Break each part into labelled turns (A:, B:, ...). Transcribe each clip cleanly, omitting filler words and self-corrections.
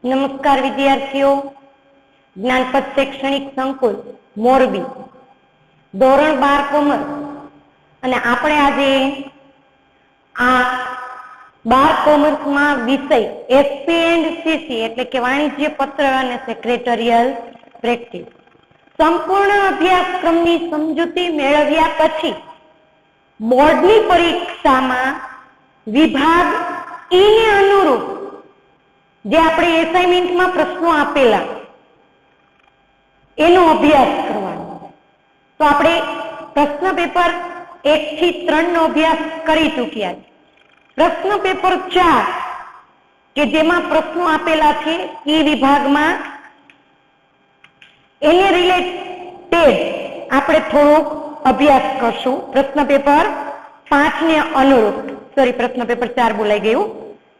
A: નમસ્કાર વિદ્યાર્થીઓ, જ્ઞાનપથ શૈક્ષણિક સંકુલ મોરબી ધોરણ 12 કોમર્સ અને આપણે આજે આ 12 કોમર્સમાં વિષય એસપી એન્ડ સીસી એટલે કે વાણિજ્ય પત્ર અને સેક્રેટરીયલ પ્રેક્ટિસ સંપૂર્ણ અભ્યાસક્રમની સમજૂતી મેળવ્યા પછી બોર્ડની પરીક્ષામાં વિભાગ ઈ ને અનુરૂપ જે આપણે એસાઇનમેન્ટમાં પ્રશ્નો આપેલા એનો અભ્યાસ કરવાનો. તો આપણે પ્રશ્ન પેપર 1 થી 3 નો અભ્યાસ કરી ચૂક્યા છે. પ્રશ્ન પેપર 4 કે જેમાં પ્રશ્નો આપેલા છે ઈ વિભાગમાં એને રિલેટેડ આપણે થોડોક અભ્યાસ કરશું. પ્રશ્ન પેપર 5 ને અનુરૂપ, સોરી પ્રશ્ન પેપર 4 બોલાઈ ગયું,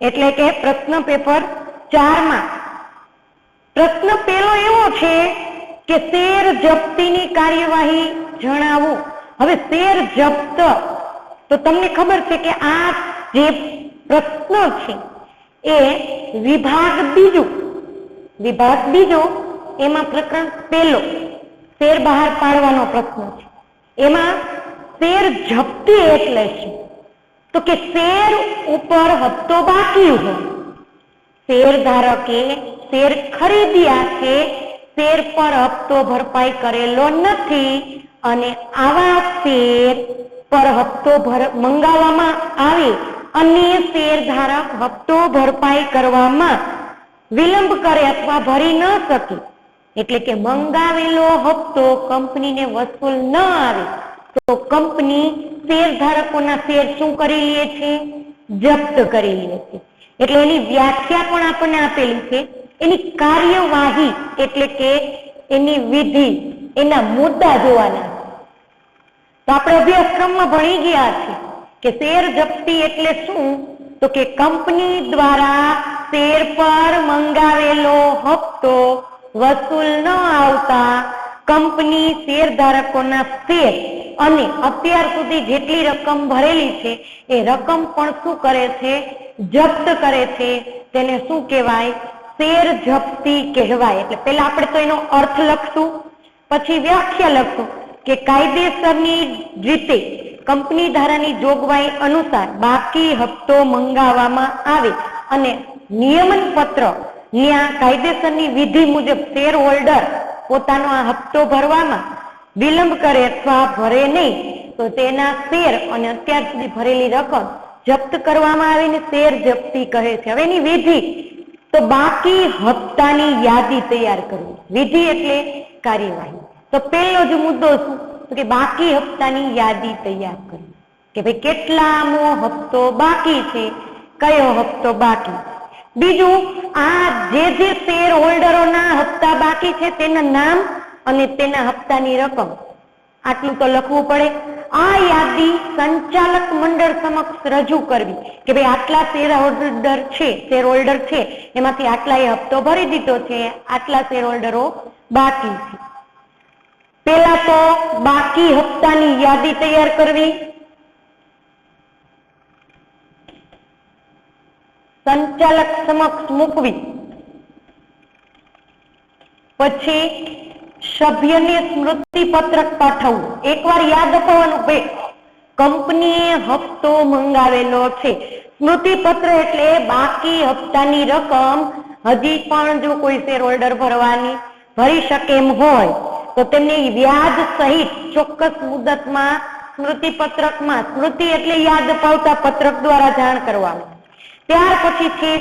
A: એટલે કે પ્રશ્ન પેપર 4 માં પ્રશ્ન પહેલો એવો છે કે શેર જપ્તીની કાર્યવાહી જણાવો. હવે શેર જપ્ત તો તમને ખબર છે કે આ જે પ્રશ્ન છે એ વિભાગ બીજો એમાં પ્રકરણ પહેલો શેર બહાર પાડવાનો પ્રશ્ન છે. એમાં શેર જપ્તી એટલે શું? તો કે શેર ઉપર હપ્તો બાકી હોય, શેર ધારકે શેર ખરીદ્યા છે, શેર પર હપ્તો ભરપાઈ કરેલો નથી અને આવા શેર પર હપ્તો મંગાવવામાં આવે અને શેર ધારક હપ્તો ભરપાઈ કરવામાં વિલંબ કરે અથવા ભરી ન શકે, એટલે કે મંગાવેલો હપ્તો કંપનીને વસૂલ ન આવે તો કંપની શેર ધારકોના શેર શું કરી લે છે? જપ્ત કરી લે છે. એટલે એની વ્યાખ્યા પણ આપણને આપેલી છે. એની કાર્યવાહી એટલે કે એની વિધિ, એના મુદ્દા જોવાના. તો આપણે અભ્યાસક્રમમાં ભણી ગયા છે કે શેર જપ્તી એટલે શું? તો કે કંપની દ્વારા શેર પર મંગાવેલો હપ્તો વસૂલ ન આવતા કંપની શેર ધારકોના શેર અને અત્યાર સુધી જેટલી રકમ ભરેલી છે એ રકમ પણ શું કરે છે? જપ્ત કરે છે. તેને શું કહેવાય? શેર જપ્તી કહેવાય. એટલે પહેલા આપણે તો એનો અર્થ લખશું, પછી વ્યાખ્યા લખશું કે કાયદેસરની રીતે કંપની ધારાની જોગવાઈ અનુસાર બાકી હપ્તો મંગાવવામાં આવે અને નિયમન પત્ર ત્યાં કાયદેસરની વિધિ મુજબ શેર હોલ્ડર પોતાનો આ હપ્તો ભરવામાં વિલંબ કરે અથવા ભરે નહીં તો તેના શેર અને અત્યાર સુધી ભરેલી રકમ જપ્ત કરવામાં આવીને શેર જપ્તી કહે છે. હવે એની વિધિ તો બાકી હપ્તાની યાદી તૈયાર કરવી. વિધિ એટલે કાર્યવાહી. તો પહેલો જ મુદ્દો શું? તો કે બાકી હપ્તાની યાદી તૈયાર કરવી, કે ભાઈ કેટલામો હપ્તો બાકી છે, કયો હપ્તો બાકી. બીજું, આ જે શેર હોલ્ડરોના હપ્તા બાકી છે તેના નામ અને તેના હપ્તાની રકમ આટલું તો લખવું પડે. આ યાદી સંચાલક મંડળ સમક્ષ રજૂ કરવી કે ભાઈ આટલા શેર હોલ્ડર છે એમાંથી આટલા એ હપ્તો ભરી દીધો છે, આટલા શેર હોલ્ડરો બાકી છે. પેલા તો બાકી હપ્તાની યાદી તૈયાર કરવી, સંચાલક સમક્ષ મૂકવી, પછી સભ્યને સ્મૃતિ પત્રક પાઠવવું. એકવાર યાદ અપાવવાનું ભાઈ કંપનીએ હપ્તો મંગાવેલો છે. સ્મૃતિ પત્ર એટલે બાકી હપ્તાની રકમ હજી પણ જો કોઈ શેર હોલ્ડર ભરી શકે એમ હોય તો તેમને વ્યાજ સહિત ચોક્કસ મુદતમાં સ્મૃતિ પત્રકમાં, સ્મૃતિ એટલે યાદ અપાવતા પત્રક દ્વારા જાણ કરવામાં. ત્યાર પછી છે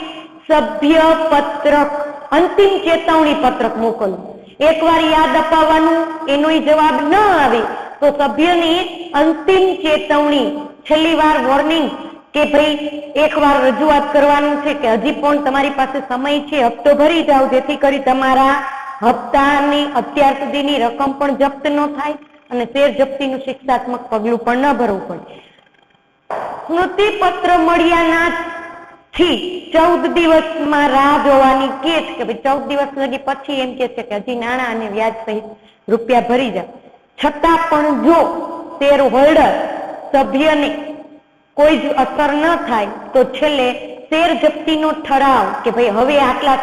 A: સભ્ય પત્રક, અંતિમ ચેતવણી પત્રક મોકલવું. એકવાર યાદ અપાવવાનું, એનો જવાબ ન આવે તો સભ્યની અંતિમ ચેતવણી, છેલ્લી વાર વોર્નિંગ કે ભાઈ એકવાર રજૂઆત કરવાનું છે કે હજી પણ તમારી પાસે સમય છે, હપ્તો ભરી જાઓ જેથી કરી તમારા હપ્તાની અત્યાર સુધીની રકમ પણ જપ્ત ન થાય અને શેર જપ્તીનું શિક્ષાત્મક પગલું પણ ન ભરવું પડે. સ્મૃતિ પત્ર મળ્યાના થી 14 દિવસમાં રાહ જોવાની કે છે કે ભાઈ 14 દિવસ લગી પછી એમ કે છે કે હજી નાણાં અને વ્યાજ સહિત રૂપિયા ભરી જાય. છતાં પણ જો શેર હોલ્ડર સભ્યને કોઈ જ અસર ન થાય તો છેલ્લે શેર જપ્તીનો ઠરાવ કે ભાઈ હવે આટલા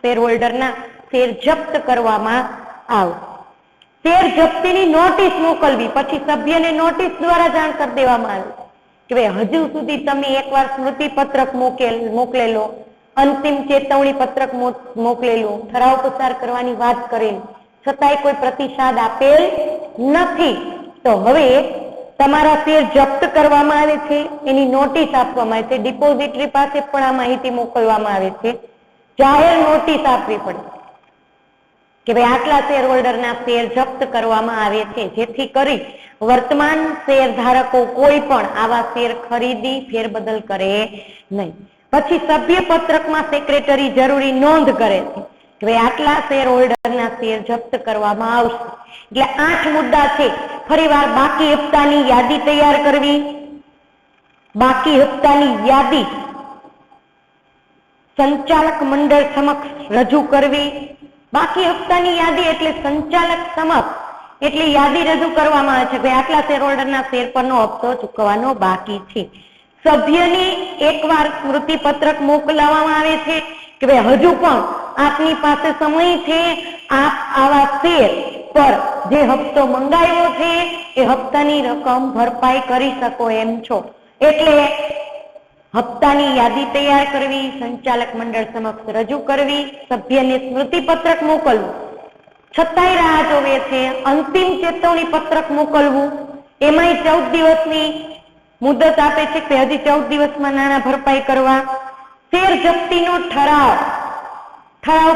A: શેર હોલ્ડરના શેર જપ્ત કરવામાં આવે. શેર જપ્તીની નોટિસ મોકલવી, પછી સભ્યને નોટિસ દ્વારા જાણ કરી દેવામાં આવે કે ભાઈ હજુ સુધી તમે એકવાર સ્મૃતિ પત્રક મોકલેલો, અંતિમ ચેતવણી પત્રક મોકલેલું, ઠરાવ પસાર કરવાની વાત કરેલી, છતાંય કોઈ પ્રતિસાદ આપેલ નથી, તો હવે તમારા શેર જપ્ત કરવામાં આવે છે, એની નોટિસ આપવામાં આવે છે. ડિપોઝિટરી પાસે પણ આ માહિતી મોકલવામાં આવે છે. જાહેર નોટિસ આપવી પડે કે ભાઈ આટલા શેર હોલ્ડરના શેર જપ્ત કરવામાં આવે છે, જેથી કરી વર્તમાન શેર ધારકો કોઈ પણ આવા શેર ખરીદી ફેરબદલ કરે નહીં. પછી સભ્ય પત્રકમાં સેક્રેટરી જરૂરી નોંધ કરે છે કે ભાઈ આટલા શેર હોલ્ડરના શેર જપ્ત કરવામાં આવશે. એટલે 8 મુદ્દા છે. ફરીવાર બાકી હપ્તાની યાદી તૈયાર કરવી, બાકી હપ્તાની યાદી સંચાલક મંડળ સમક્ષ રજૂ કરવી. બાકી હપ્તાની યાદી એટલે સંચાલક સમક્ષ એટલે યાદી રજૂ કરવામાં આવે છે ભાઈ આટલા શેર હોલ્ડરના શેર પરનો હપ્તો ચૂકવવાનો બાકી છે. સભ્યને એકવાર સ્મૃતિ પત્રક મોકલવામાં આવે છે કે ભાઈ હજુ પણ આપની પાસે સમય છે, આપ આવા શેર પર જે હપ્તો મંગાવ્યો છે એ હપ્તાની રકમ ભરપાઈ કરી શકો એમ છો. એટલે હપ્તાની યાદી તૈયાર કરવી, સંચાલક મંડળ સમક્ષ રજૂ કરવી, સભ્યને સ્મૃતિ પત્રક મોકલવું, છતાંય રાહ જોવે છે, અંતિમ ચેતવણી પત્રક મોકલવું, એમાંય 14 દિવસની મુદત આપે છે કે હજી 14 દિવસમાં નાણાં ભરપાઈ કરવા. શેર જપ્તીનો ઠરાવ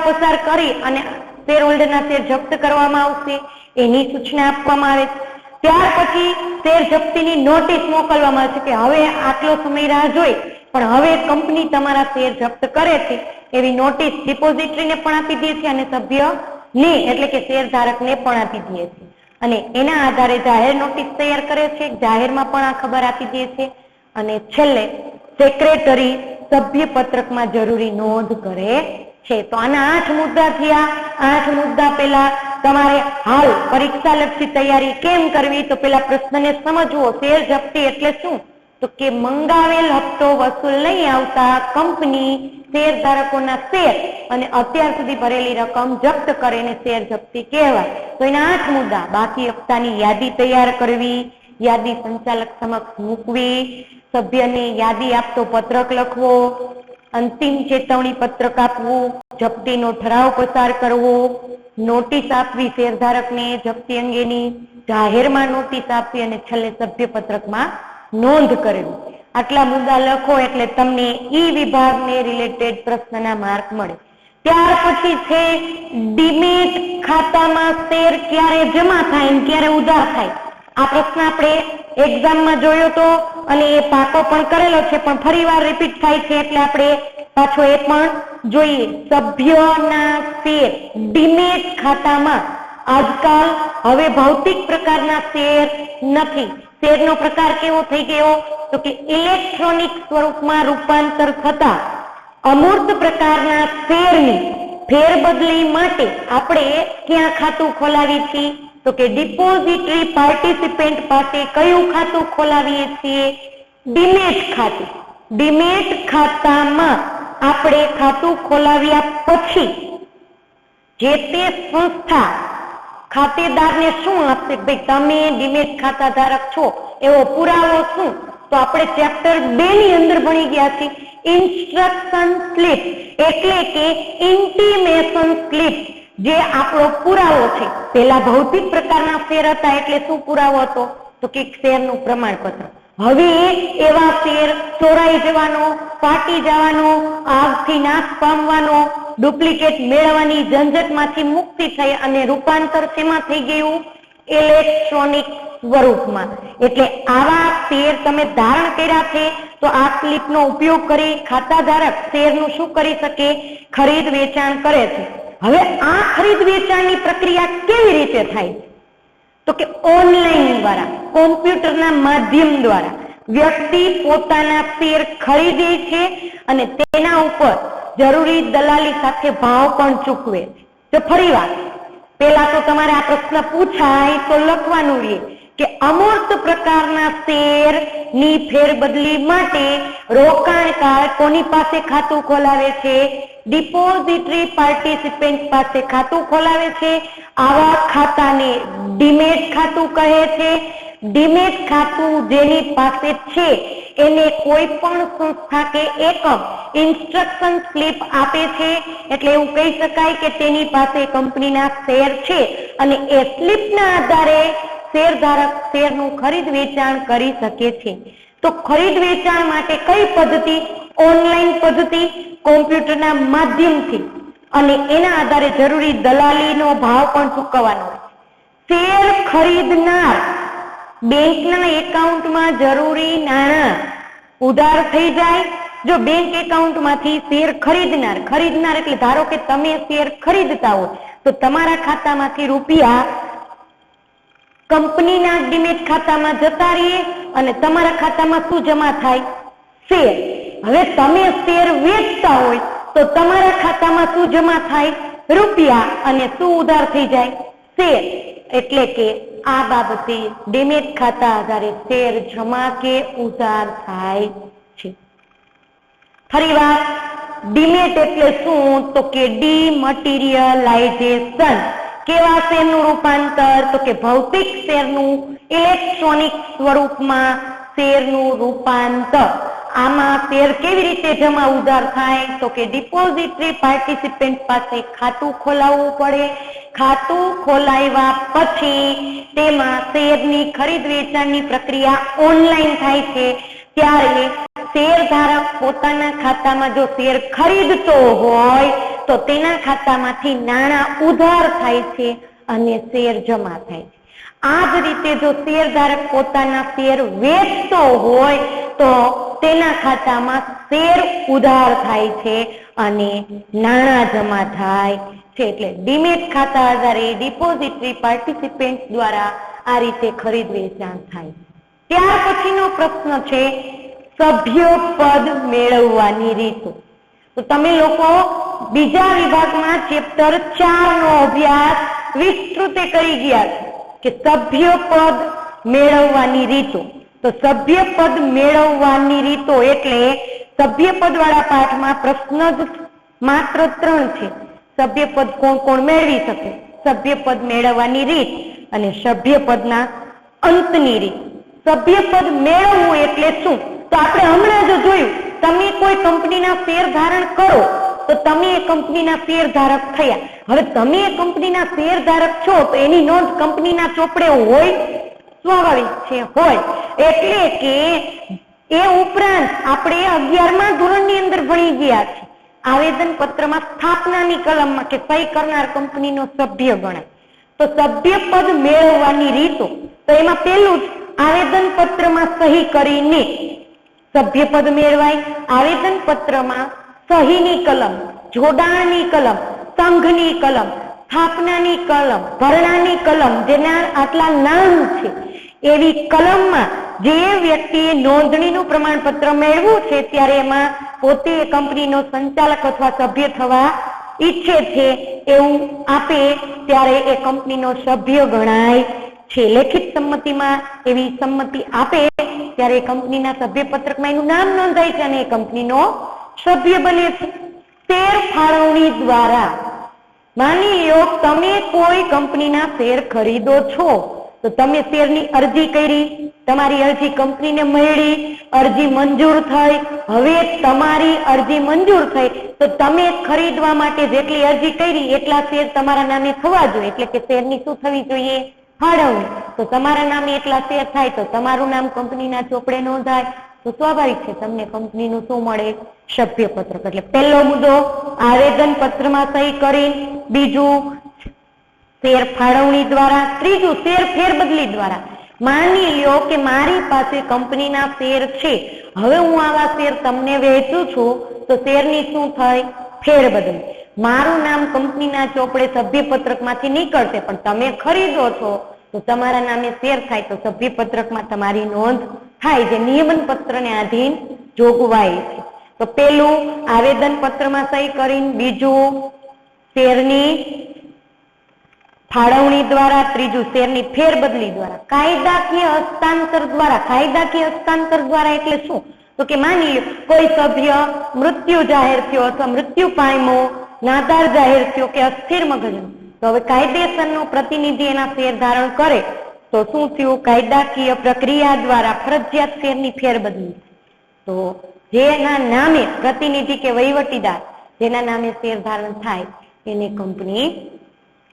A: પસાર કરી અને શેર હોલ્ડરના શેર જપ્ત કરવામાં આવશે, એની સૂચના આપવામાં આવે છે. ત્યાર પછી શેર જપ્તીની નોટિસ મોકલવામાં આવે છે કે હવે આટલો સમય રાહ જોઈ પણ હવે કંપની તમારા શેર જપ્ત કરે છે એવી નોટિસ ડિપોઝિટરીને પણ આપી દે છે અને સભ્યને એટલે કે શેર ધારકને પણ આપી દે છે. અને એના આધારે જાહેર નોટિસ તૈયાર કરે છે, જાહેરમાં પણ આ ખબર આપી દે છે અને છેલ્લે સેક્રેટરી સભ્ય પત્રકમાં જરૂરી નોંધ કરે છે. તો આના 8 મુદ્દા થયા. 8 મુદ્દા પહેલા તમારે હાલ પરીક્ષા લક્ષી તૈયારી કેમ કરવી, તો પેલા પ્રશ્નને સમજવો. શેર જપ્તી એટલે શું? તો કે મંગાવેલ હપ્તો વસૂલ નહીં આવતા કંપની શેર ધારકોના શેર અને અત્યાર સુધી ભરેલી રકમ જપ્ત કરીને શેર જપ્તી કહેવાય. તો એના 8 મુદ્દા: બાકી હપ્તાની યાદી તૈયાર કરવી, યાદી સંચાલક સમક્ષ મૂકવી, સભ્યને યાદી આપતો પત્રક લખવો, અંતિમ ચેતવણી પત્રક આપવું, જપ્તીનો ઠરાવ પસાર કરવો, નોટિસ આપવી શેરધારકને જપ્તી અંગેની, જાહેરમાં નોટિસ આપવી અને છેલ્લે સભ્ય પત્રકમાં નોંધ કરવી. આટલા મુદ્દા લખો એટલે તમને ઈ વિભાગને રિલેટેડ પ્રશ્નના માર્ક મળે. ત્યાર પછી છે ડીમેટ ખાતામાં શેર ક્યારે જમા થાય અને ક્યારે ઉધાર થાય. આ પ્રશ્ન આપણે એક્ઝામમાં જોયો તો અને એ પાકો પણ કરેલો છે, પણ ફરીવાર રિપીટ થાય છે એટલે આપણે પાછો એ પણ જોઈએ. સભ્યોના શેર ડીમેટ ખાતામાં આજકાલ હવે ભૌતિક પ્રકારના શેર નથી. શેરનો પ્રકાર કેવો થઈ ગયો? તો કે ઇલેક્ટ્રોનિક સ્વરૂપમાં રૂપાંતર થતા અમૂર્ત પ્રકારના શેરની ફેરબદલી માટે આપણે ક્યાં ખાતું ખોલાવીએ છીએ? તો કે ડિપોઝિટરી પાર્ટિસિપેન્ટ પાસે કયું ખાતું ખોલાવીએ છીએ? ડીમેટ ખાતું. ડીમેટ ખાતામાં આપણે ખાતું ખોલાવ્યા પછી જે તે સંસ્થા ખાતેદારને શું આપશે? ભાઈ તમે ડીમેટ ખાતા ધારક છો એવો પુરાવો શું? તો આપણે ચેપ્ટર 2 ની અંદર ભણી ગયા છીએ ઇન્સ્ટ્રક્શન સ્લિપ એટલે કે ઇન્ટિમેશન સ્લિપ, જે આપણો પુરાવો છે. પેલા ભૌતિક પ્રકારના શેર હતા એટલે શું પુરાવો હતો? તો કે શેરનું પ્રમાણપત્ર. હવે એવા શેર ચોરાઈ જવાનો, ફાટી જવાનો, આગથી નાશ પામવાનો, ડુપ્લિકેટ મેળવવાની ઝંઝટમાંથી મુક્તિ થઈ અને રૂપાંતર શેમાં થઈ ગયું? ઇલેક્ટ્રોનિક સ્વરૂપમાં. એટલે આવા શેર તમે ધારણ કર્યા છે તો આ સ્લિપનો ઉપયોગ કરી ખાતા ધારક શેરનું શું કરી શકે? ખરીદ વેચાણ કરે છે. હવે આ ખરીદ વેચાણની પ્રક્રિયા કેવી રીતે થાય? તો કે ઓનલાઈન દ્વારા, કોમ્પ્યુટરના માધ્યમ દ્વારા વ્યક્તિ પોતાના શેર ખરીદે છે અને તેના ઉપર જરૂરી દલાલી સાથે ભાવ પણ ચૂકવે છે. તો ફરીવાર પેલા તો તમારે આ પ્રશ્ન પૂછાય તો લખવાનું રહે કે અમૂર્ત પ્રકારના શેરની ફેરબદલી માટે રોકાણકાર કોની પાસે ખાતું ખોલાવે છે? ડિપોઝિટરી પાર્ટિસિપન્ટ પાસે ખાતું ખોલાવે છે. આવા ખાતાને ડીમેટ ખાતું કહે છે. ડીમેટ ખાતું જેની પાસે છે એને કોઈ પણ સંસ્થા કે એકમ ઇન્સ્ટ્રક્શન સ્લિપ આપે છે, એટલે એવું કહી શકાય કે તેની પાસે કંપનીના શેર છે અને એ સ્લિપના આધારે શેરધારક શેરનું ખરીદ વેચાણ કરી શકે છે. તો ખરીદ વેચાણ માટે કઈ પદ્ધતિ? ઓનલાઈન પદ્ધતિ, કોમ્પ્યુટરના માધ્યમથી, અને એના આધારે જરૂરી દલાલીનો ભાવ પણ ચૂકવવાનો હોય. શેર ખરીદનાર બેંકના એકાઉન્ટમાં જરૂરી નાણાં ઉધાર થઈ જાય. જો બેંક એકાઉન્ટમાંથી શેર ખરીદનાર એટલે ધારો કે તમે શેર ખરીદતા હો તો તમારા ખાતામાંથી રૂપિયા કંપનીના ડીમેટ ખાતામાં જતા રહીએ અને તમારા ખાતામાં શું જમા થાય? શેર. હવે તમે શેર વેચતા હોય તો તમારા ખાતામાં શું જમા થાય? રૂપિયા. અને શું ઉધાર થઈ જાય? શેર. એટલે કે આ બાબતે ડીમેટ ખાતા આધારે શેર જમા કે ઉધાર થાય છે. ફરીવાર ડીમેટ એટલે શું? તો કે ડીમટીરિયલાઇઝેશન. કેવા શેરનું રૂપાંતર? તો કે ભૌતિક શેરનું ઇલેક્ટ્રોનિક સ્વરૂપમાં શેરનું રૂપાંતર. આમાં શેર કેવી રીતે જમા ઉધાર થાય? તો કે ડિપોઝિટરી પાર્ટિસિપન્ટ પાસે ખાતું ખોલાવવું પડે. ખાતું ખોલાવ્યા પછી તેમાં શેરની ખરીદ વેચાણની પ્રક્રિયા ઓનલાઈન થાય છે. ત્યારે શેરધારક પોતાના ખાતામાં જો શેર ખરીદતો હોય તો તેના ખાતામાંથી નાણાં ઉધાર થાય છે અને શેર જમા થાય છે. આ જ રીતે જો શેરધારક પોતાના શેર વેચતો હોય તો તેના ખાતામાં શેર ઉધાર થાય છે અને નાણાં જમા થાય છે. એટલે ડીમેટ ખાતા આધારે ડિપોઝિટરી પાર્ટિસિપન્ટ દ્વારા આ રીતે ખરીદ વેચાણ થાય. ત્યાર પછીનો પ્રશ્ન છે સભ્યપદ મેળવવાની રીતો. તો તમે લોકો બીજા વિભાગમાં ચેપ્ટર 4 નો અભ્યાસ વિસ્તૃતે કરી ગયા છે કે સભ્યપદ મેળવવાની રીતો. તો સભ્યપદ મેળવવાની રીતો એટલે સભ્યપદ વાળા પાઠમાં પ્રશ્ન જ માત્ર 3 છે. સભ્યપદ કોણ કોણ મેળવી શકે, સભ્યપદ મેળવવાની રીત અને સભ્યપદના અંતની રીત. સભ્યપદ મેળવવું એટલે શું? તો આપણે હમણાં જ જોયું, તમે કોઈ કંપનીના શેર ધારણ કરો તો તમે એ કંપનીના શેર ધારક થયા. હવે તમે એ કંપનીના શેર ધારક છો તો એની નોંધ કંપનીના ચોપડે હોય? સ્વાભાવિક છે, હોય. એટલે કે એ ઉપરાંત આપણે 11મા ધોરણની અંદર ભણી ગયા છે. આવેદન પત્રમાં સ્થાપનાની કલમમાં કે સહી કરનાર કંપનીનો સભ્ય ગણાય. તો સભ્યપદ મેળવવાની રીતો, તો એમાં પહેલું જ આવેદન પત્રમાં સહી કરીને સભ્યપદ મેળવાય. આવેદન પત્રમાં સહીની કલમ, જોડાણની કલમ, સંઘની કલમ, સ્થાપનાની કલમ, ભરણાની કલમ, જેના આટલા નામ છે એવી કલમમાં જે વ્યક્તિએ નોંધણીનું પ્રમાણપત્ર મેળવ્યું છે ત્યારે એમાં પોતે કંપનીનો સંચાલક અથવા સભ્ય થવા ઈચ્છે છે એવું આપે ત્યારે એ કંપનીનો સભ્ય ગણાય છે. લેખિત સંમતિમાં એવી સંમતિ આપે ત્યારે કંપનીના સભ્યપત્રકમાં એનું નામ નોંધાય છે અને એ કંપનીનો સભ્ય બને છે. શેર ફાળવણી દ્વારા, માની લો તમે કોઈ કંપનીના શેર ખરીદો છો તો તમે શેરની અરજી કરી, તમારી અરજી કંપનીને મળી, અરજી મંજૂર થઈ. હવે તમારી અરજી મંજૂર થઈ તો તમે ખરીદવા માટે જેટલી અરજી કરી એટલા શેર તમારા નામે થવા જોઈએ. એટલે કે શેરની શું થવી જોઈએ? ફાળવણી. તો તમારા નામે એટલા શેર થાય તો તમારું નામ કંપનીના ચોપડે નોંધાય. તો સ્વાભાવિક છે તમને કંપનીનું શું મળે? સભ્યપત્રક. એટલે પહેલો મુદ્દો આવેદન પત્રમાં સહી કરી, બીજું શેર ફાળવણી દ્વારા, ત્રીજું શેર ફેરબદલી દ્વારા. માની લ્યો કે મારી પાસે કંપનીના શેર છે, હવે હું આવા શેર તમને વેચું છું તો શેરની શું થાય? ફેરબદલી. મારું નામ કંપનીના ચોપડે સભ્યપત્રકમાંથી નીકળશે પણ તમે ખરીદો છો તો તમારા નામે શેર થાય તો સભ્યપત્રકમાં તમારી નોંધ થાય, જે નિયમન પત્રને આધીન જોગવાઈ છે. તો પેલું આવેદન પત્રમાં સહી કરીને, બીજું શેરની ફાળવણી દ્વારા, ત્રીજું શેરની ફેરબદલી દ્વારા, કાયદાકીય હસ્તાંતર દ્વારા. કાયદાકીય હસ્તાંતર દ્વારા એટલે શું? તો કે માની લો કોઈ સભ્ય મૃત્યુ જાહેર થયો અથવા મૃત્યુ પામ્યો, નાદાર જાહેર થયો કે અસ્થિર મગજનો, તો હવે કાયદેસરનો પ્રતિનિધિ એના શેર ધારણ કરે તો શું થયું? કાયદાકીય પ્રક્રિયા દ્વારા ફરજિયાત શેરની ફેરબદલી. તો જેના નામે પ્રતિનિધિ કે વહીવટીદાર જેના નામે શેર ધારણ થાય એને કંપની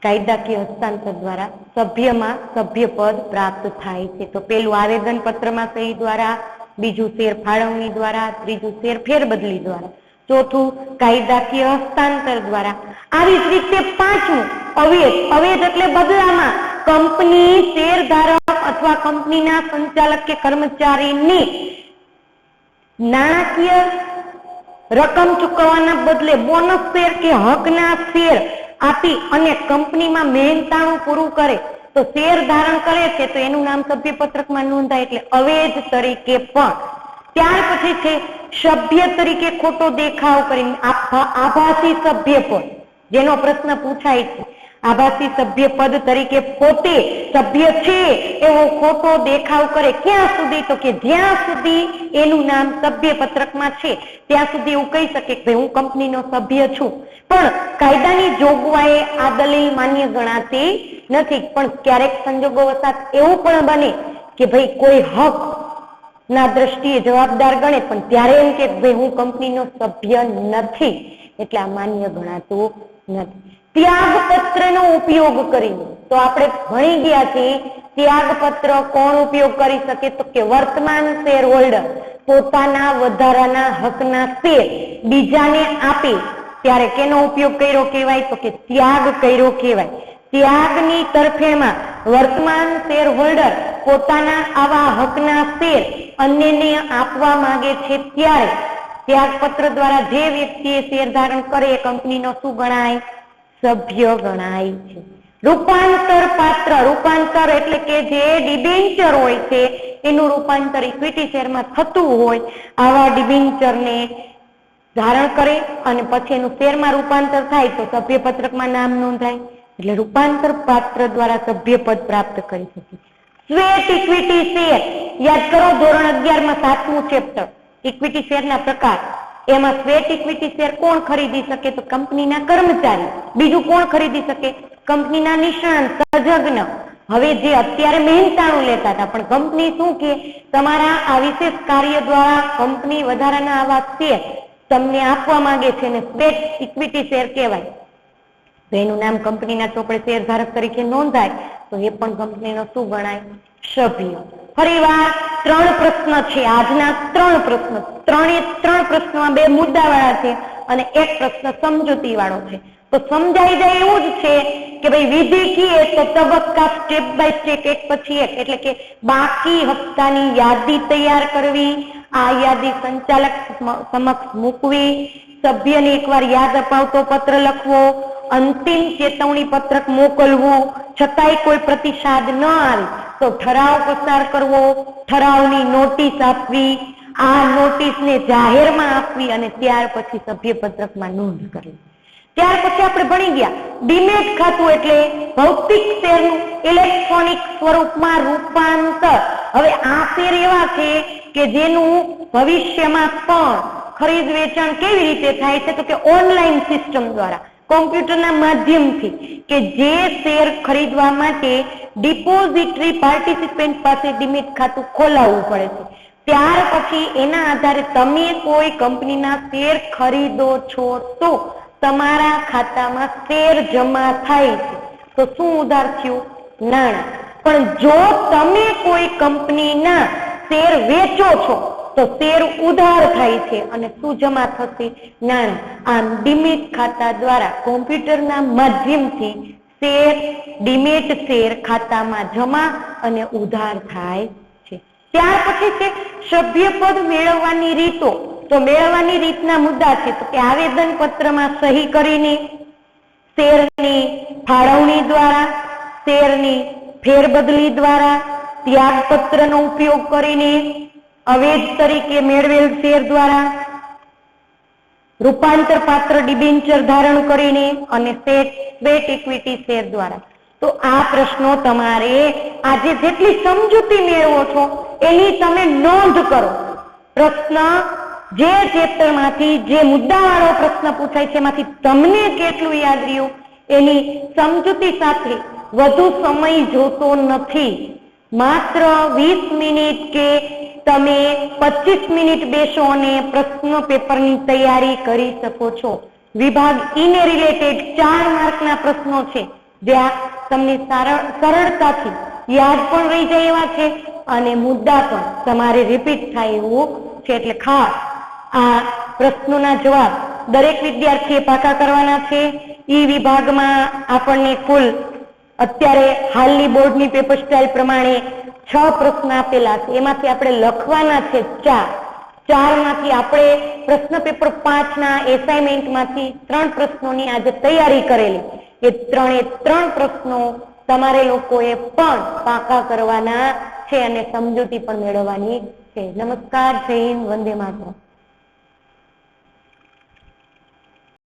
A: કાયદાકીય હસ્તાંતર દ્વારા સભ્યમાં સભ્યપદ પ્રાપ્ત થાય છે. તો પેલું આવેદન પત્રમાં સહી દ્વારા, બીજું શેર ફાળવણી દ્વારા, ત્રીજું શેર ફેરબદલી દ્વારા, ચોથું કાયદાકીય હસ્તાંતર દ્વારા. આવી જ રીતે પાંચમું અવેજ. અવેજ એટલે બદલામાં કંપની શેરધારક અથવા કંપનીના સંચાલક કે કર્મચારીની નાણાકીય રકમ ચૂકવવાના બદલે બોનસ શેર કે હકના શેર આપી અને કંપનીમાં મહેનતાણું પૂરું કરે તો શેર ધારણ કરે છે તો એનું નામ સભ્યપત્રકમાં નોંધાય, એટલે અવેજ તરીકે પણ. ત્યાર પછી છે સભ્ય તરીકે ખોટો દેખાવ કરીને આભાસી સભ્યપદ, જેનો પ્રશ્ન પૂછાય છે. આભાસી સભ્યપદ તરીકે પોતે સભ્ય છે એવો ખોટો દેખાવ કરે. ક્યાં સુધી? તો કે જ્યાં સુધી એનું નામ સભ્યપત્રકમાં છે ત્યાં સુધી એવું કહી શકે કે હું કંપનીનો સભ્ય છું. પણ કાયદાની જોગવાઈ આ દલીલ માન્ય ગણાતી નથી. પણ ક્યારેક સંજોગોવશાત એવું પણ બને કે ભાઈ કોઈ હક ના દ્રષ્ટિએ જવાબદાર ગણે પણ ત્યારે એમ કે ભાઈ હું કંપનીનો સભ્ય નથી, એટલે આ માન્ય ગણાતું નથી. ત્યાગપત્રનો ઉપયોગ કરીને તો આપણે ભણી ગયા છીએ. ત્યાગપત્ર કોણ ઉપયોગ કરી શકે? તો કે વર્તમાન શેર હોલ્ડર પોતાના વધારાના હકના શેર બીજાને આપે ત્યારે કેનો ઉપયોગ કર્યો કહેવાય? તો કે ત્યાગ કર્યો કહેવાય. ત્યાગની તરફેણમાં વર્તમાન શેર હોલ્ડર પોતાના આવા હકના શેર અન્યને આપવા માંગે છે ત્યારે ત્યાગપત્ર દ્વારા જે વ્યક્તિએ શેર ધારણ કરે એ કંપનીનો શું ગણાય? સભ્ય ગણાય છે. રૂપાંતર પાત્ર. રૂપાંતર એટલે કે જે ડિબેન્ચર હોય છે એનું રૂપાંતર ઇક્વિટી શેરમાં થતું હોય, આવા ડિબેન્ચરને ધારણ કરે અને પછી એનું શેરમાં રૂપાંતર થાય તો સભ્યપત્રકમાં નામ નોંધાય. એટલે રૂપાંતર પાત્ર દ્વારા સભ્યપદ પ્રાપ્ત કરી શકે. સ્વેટ ઇક્વિટી શેર યાદ કરો, ધોરણ 11 માં 7મું ચેપ્ટર ઇક્વિટી શેરના પ્રકાર. એમાં સ્વેટ ઇક્વિટી શેર કોણ ખરીદી શકે? તો કંપનીના કર્મચારી. બીજું કોણ ખરીદી શકે? કંપનીના નિષ્ણાંત તજજ્ઞ. હવે જે અત્યારે મહેનતાણું લેતા હતા પણ કંપની શું કે તમારા આ વિશેષ કાર્ય દ્વારા કંપની વધારાના આવા શેર તમને આપવા માંગે છે અને સ્વેટ ઇક્વિટી શેર કહેવાય. તો એનું નામ કંપનીના ચોપડે શેરધારક તરીકે નોંધાય તો એ પણ કંપનીનો શું ગણાય? સભ્ય. ફરીવાર 3 પ્રશ્ન છે આજના. 3 પ્રશ્ન. ત્રણે 3 પ્રશ્નોમાં 2 મુદ્દાવાળા છે અને 1 પ્રશ્ન સમજૂતી વાળો છે. તો સમજાઈ જાય એવું જ છે કે ભાઈ વિધિ કીએ તો તબક્કા સ્ટેપ બાય સ્ટેપ એક પછી એક, એટલે કે બાકી હપ્તાની યાદી તૈયાર કરવી, આ યાદી સંચાલક સમક્ષ મૂકવી, સભ્યને એકવાર યાદ અપાવતો પત્ર લખવો, અંતિમ ચેતવણી પત્રક મોકલવું, છતાંય કોઈ પ્રતિસાદ ન આવે તો ઠરાવ પસાર કરવો, ઠરાવની નોટિસ આપવી, આ નોટિસને જાહેરમાં આપવી અને ત્યાર પછી સભ્યપત્રકમાં નોંધ કરવી. ત્યાર પછી આપણે ભણી ગયા ડીમેટ ખાતું એટલે ભૌતિક શેરનું ઇલેક્ટ્રોનિક સ્વરૂપમાં રૂપાંતર. હવે આ શેર એવા છે કે જેનું ભવિષ્યમાં પણ ખરીદ વેચાણ કેવી રીતે થાય છે? તો કે ઓનલાઈન સિસ્ટમ દ્વારા, કોમ્પ્યુટરના માધ્યમથી, કે જે શેર ખરીદવા માટે ડિપોઝિટરી પાર્ટિસિપન્ટ પાસે ડીમેટ ખાતું ખોલાવવું પડે છે. ત્યાર પછી એના આધારે તમે કોઈ કંપનીના શેર ખરીદો છો તો તમારા ખાતામાં શેર જમા થાય છે તો શું ઉધાર થયું? નાણાં. પણ જો તમે કોઈ કંપનીના શેર વેચો છો તો શેર ઉધાર થાય છે અને શું જમા થશે? નાણાં. આમ ડીમેટ ખાતા દ્વારા કોમ્પ્યુટરના માધ્યમથી શેર ડીમેટ શેર ખાતામાં જમા અને ઉધાર થાય છે. ત્યાર પછી છે સભ્યપદ મેળવવાની રીતો. તો મેળવવાની રીતના મુદ્દા છે તો કે આવેદન પત્રમાં સહી કરીને, શેરની ફાળવણી દ્વારા, શેરની ફેરબદલી દ્વારા, ત્યાગપત્રનો ઉપયોગ કરીને, અવેજ તરીકે મેળવેલ શેર દ્વારા, રૂપાંતર પાત્ર ડિબેન્ચર ધારણ કરીને અને સ્વેટ ઇક્વિટી શેર દ્વારા. તો આ પ્રશ્નો તમારે આજે જેટલી સમજૂતી મેળવો છો એની તમે નોંધ કરો. પ્રશ્ન જે ચેપ્ટરમાંથી જે મુદ્દાવાળો પ્રશ્ન પૂછાય છે એમાંથી તમને કેટલું યાદ રહ્યું એની સમજૂતી સાથે વધુ સમય જોતો નથી. માત્ર 20 મિનિટ કે તમે 25 મિનિટ બેસો અને પ્રશ્ન પેપરની તૈયારી કરી શકો છો. વિભાગ ઈને રિલેટેડ 4 માર્કના પ્રશ્નો છે જ્યાં તમને સરળતાથી યાદ પણ રહી જાય એવા છે અને મુદ્દા પણ તમારે રિપીટ થાય એવું છે. એટલે ખાસ આ પ્રશ્નોના જવાબ દરેક વિદ્યાર્થીએ પાકા કરવાના છે. ઈ વિભાગમાં આપણને કુલ અત્યારે હાલની બોર્ડની પેપર સ્ટાઇલ પ્રમાણે 6 પ્રશ્ન આપેલા છે. એમાંથી આપણે લખવાના છે 4 માંથી આપણે પ્રશ્ન પેપર 5 ના એસાઇનમેન્ટમાંથી 3 પ્રશ્નોની આજે તૈયારી કરેલી. એ 3 પ્રશ્નો તમારે લોકોએ પણ પાકા કરવાના છે અને સમજૂતી પણ મેળવવાની છે. નમસ્કાર, જય હિન્દ, વંદે માતરમ.